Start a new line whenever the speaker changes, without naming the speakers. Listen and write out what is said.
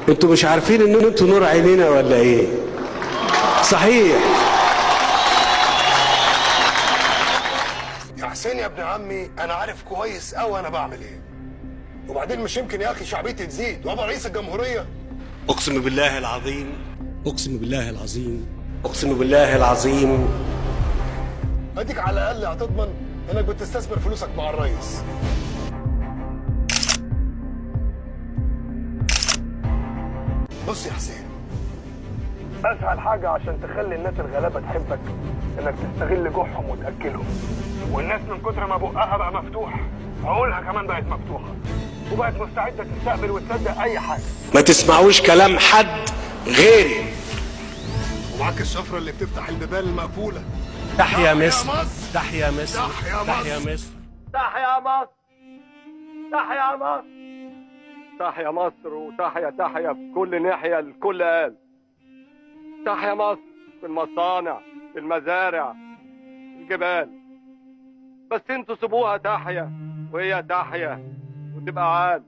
انتوا مش عارفين ان انتوا نور عينينا ولا ايه؟ صحيح
يا حسين يا ابن عمي، انا عارف كويس قوي انا بعمل ايه. وبعدين مش يمكن يا اخي شعبيتي تزيد وابقى رئيس الجمهوريه؟
اقسم بالله العظيم، اقسم بالله العظيم، اقسم بالله العظيم.
اديك على الاقل هتضمن انك بتستثمر فلوسك مع الرئيس. بص يا حسين، اسهل حاجه عشان تخلي الناس الغلابه تحبك انك تستغل جوعهم وتاكلهم. والناس من كتر ما بقها بقى مفتوح، عقولها كمان بقت مفتوحه وبقت مستعده تستقبل وتصدق اي حاجه.
ما تسمعوش كلام حد غيري.
ومعاك الشفره اللي بتفتح البيبان المقفوله.
تحيا مصر، تحيا مصر،
تحيا
تحيا
مصر،
مصر،
تحيا مصر، تحيا مصر، تحيا مصر، وتحيا في كل ناحية الكل قال تحيا مصر، في المصانع، في المزارع، في الجبال. بس انتوا سيبوها تحيا وهي تحيا وتبقى عال.